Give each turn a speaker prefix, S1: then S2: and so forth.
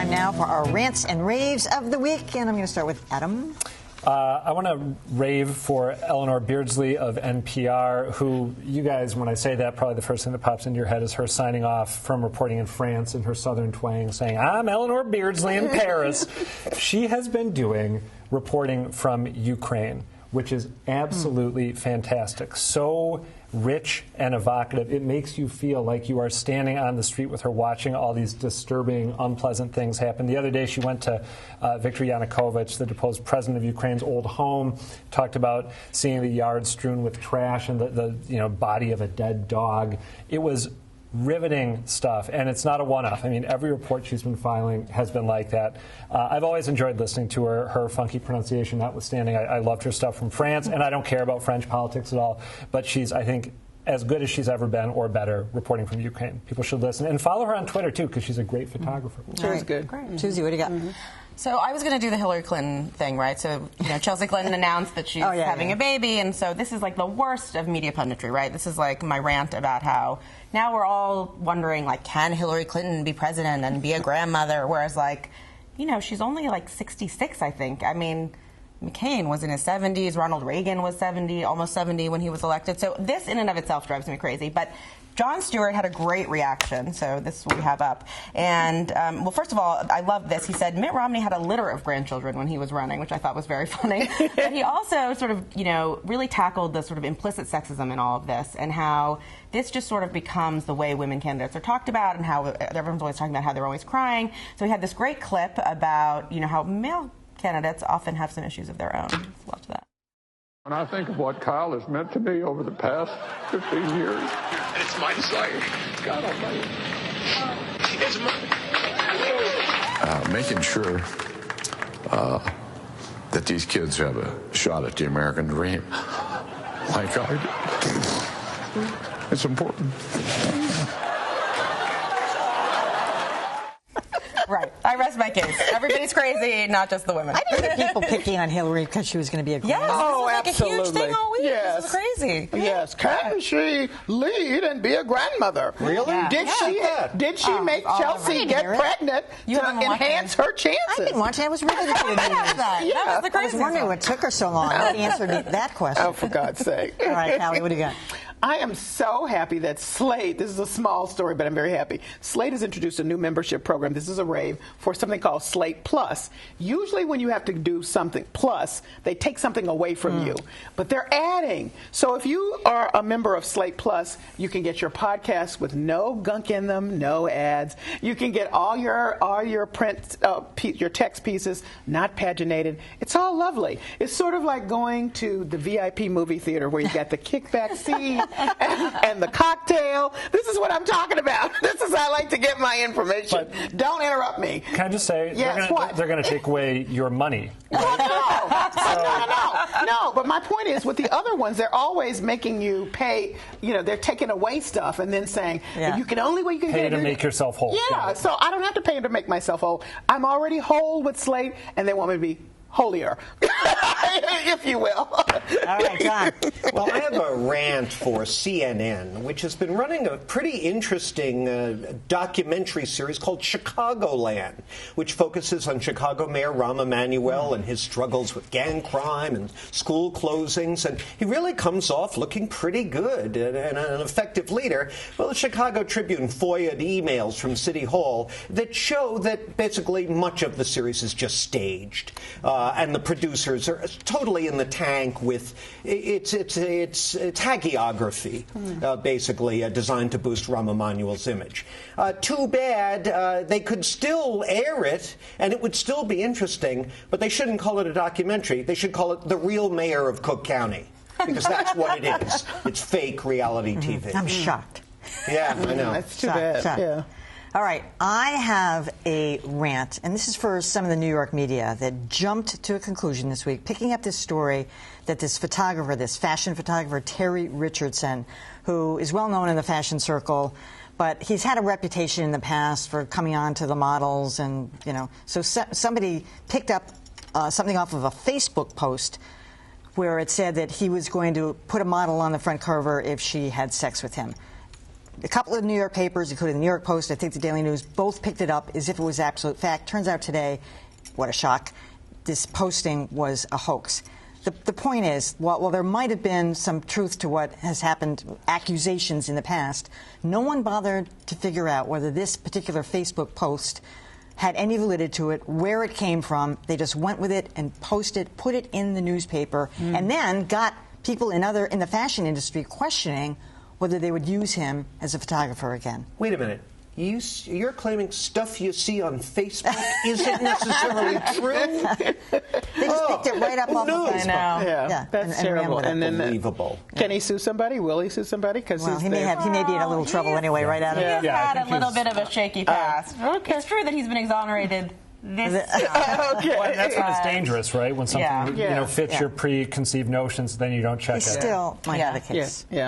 S1: time now for our Rants and Raves of the week. And I'm going to start with Adam.
S2: I want to rave for Eleanor Beardsley of NPR, who, you guys, when I say that, probably the first thing that pops into your head is her signing off from reporting in France in her southern twang, saying, "I'm Eleanor Beardsley in Paris." She has been doing reporting from Ukraine, which is absolutely fantastic. So rich and evocative. It makes you feel like you are standing on the street with her, watching all these disturbing, unpleasant things happen. The other day, she went to Viktor Yanukovych, the deposed president of Ukraine's old home, talked about seeing the yard strewn with trash and the body of a dead dog. It was riveting stuff, and it's not a one-off. I mean, every report she's been filing has been like that. I've always enjoyed listening to her funky pronunciation notwithstanding. I loved her stuff from France, and I don't care about French politics at all, but she's, I think, as good as she's ever been or better reporting from Ukraine. People should listen, and follow her on Twitter, too, because she's a great photographer.
S1: She's good. Great. Susie, what do you got?
S3: So I was going to do the Hillary Clinton thing, right? So, Chelsea Clinton announced that she's having a baby, and so this is like the worst of media punditry, right? This is like my rant about how now we're all wondering, like, can Hillary Clinton be president and be a grandmother? Whereas, like, she's only like 66, I think. I mean, McCain was in his 70s. Ronald Reagan was 70, almost 70 when he was elected. So this in and of itself drives me crazy. But Jon Stewart had a great reaction, so this is what we have up. And, well, first of all, I love this. He said Mitt Romney had a litter of grandchildren when he was running, which I thought was very funny. But he also sort of, really tackled the sort of implicit sexism in all of this and how this just sort of becomes the way women candidates are talked about and how everyone's always talking about how they're always crying. So he had this great clip about, how male candidates often have some issues of their own. Let's watch that.
S4: When I think of what Kyle has meant to me over the past 15 years, and it's my desire, God Almighty, it's mine. Making sure that these kids have a shot at the American dream, like I do. It's important.
S3: Right. I rest my case. Everybody's crazy, not just the women.
S1: I didn't hear people picking on Hillary because she was going to be a grandmother.
S3: Yes,
S5: Oh,
S3: this is like
S5: absolutely.
S3: a huge thing all week.
S5: Yes.
S3: This is crazy.
S5: Yes. Can she lead and be a grandmother?
S6: Really?
S1: Yeah.
S5: Did she make Chelsea get pregnant to enhance her chances?
S1: I didn't watch it. I was really
S3: That was the
S1: I
S3: crazy
S1: was wondering what took her so long to answer that question.
S5: Oh, for God's sake.
S1: All right, Callie, what do you got?
S5: I am so happy that Slate, this is a small story, but I'm very happy. Slate has introduced a new membership program. This is a rave for something called Slate Plus. Usually when you have to do something plus, they take something away from you. But they're adding. So if you are a member of Slate Plus, you can get your podcasts with no gunk in them, no ads. You can get all your print, your text pieces, not paginated. It's all lovely. It's sort of like going to the VIP movie theater where you got the kickback seat and the cocktail. This is what I'm talking about. This is how I like to get my information.
S2: But
S5: don't interrupt me.
S2: Can I just say, they're going to take away your money.
S5: Well, no. But my point is, with the other ones, they're always making you pay. They're taking away stuff and then saying you can only way you can
S2: pay
S5: get
S2: to
S5: it.
S2: Make yourself whole.
S5: Yeah, so I don't have to pay to make myself whole. I'm already whole with Slate, and they want me to be holier, if you will.
S1: All right, John.
S6: Well, I have a rant for CNN, which has been running a pretty interesting documentary series called Chicagoland, which focuses on Chicago Mayor Rahm Emanuel and his struggles with gang crime and school closings. And he really comes off looking pretty good and an effective leader. Well, the Chicago Tribune FOIA'd emails from City Hall that show that basically much of the series is just staged. And the producers are totally in the tank with it's hagiography, basically designed to boost Rahm Emanuel's image. Too bad they could still air it, and it would still be interesting, but they shouldn't call it a documentary. They should call it The Real Mayor of Cook County, because that's what it is. It's fake reality TV.
S1: I'm shocked.
S6: Yeah, I know.
S5: That's too bad.
S1: Shocked.
S5: Yeah.
S1: All right, I have a rant, and this is for some of the New York media that jumped to a conclusion this week, picking up this story that this fashion photographer, Terry Richardson, who is well known in the fashion circle, but he's had a reputation in the past for coming on to the models, and, so somebody picked up something off of a Facebook post where it said that he was going to put a model on the front cover if she had sex with him. A couple of New York papers, including the New York Post, I think the Daily News, both picked it up as if it was absolute fact. Turns out today, what a shock, this posting was a hoax. The point is, while there might have been some truth to what has happened, accusations in the past, no one bothered to figure out whether this particular Facebook post had any validity to it, where it came from. They just went with it and posted, put it in the newspaper, and then got people in the fashion industry questioning whether they would use him as a photographer again.
S6: Wait a minute. You're claiming stuff you see on Facebook isn't necessarily true?
S1: They just picked it right up off the Facebook.
S3: I know.
S5: Yeah, that's
S1: and
S5: terrible.
S1: ran with it.
S5: And then
S6: Unbelievable.
S5: Can he sue somebody? Will he sue somebody? Because
S1: Well, he may be in a little trouble anyway, right out of it.
S3: He's
S2: Yeah, I
S3: had
S2: think
S3: a little
S2: he's-
S3: bit of a shaky past.
S5: okay.
S3: It's true that he's been exonerated this time.
S5: Okay.
S2: Well, that's when it's dangerous, right? When something
S3: Yeah.
S2: fits your preconceived notions, then you don't check
S1: He
S2: it.
S1: still might have a
S5: Yeah,
S1: case.
S5: yeah.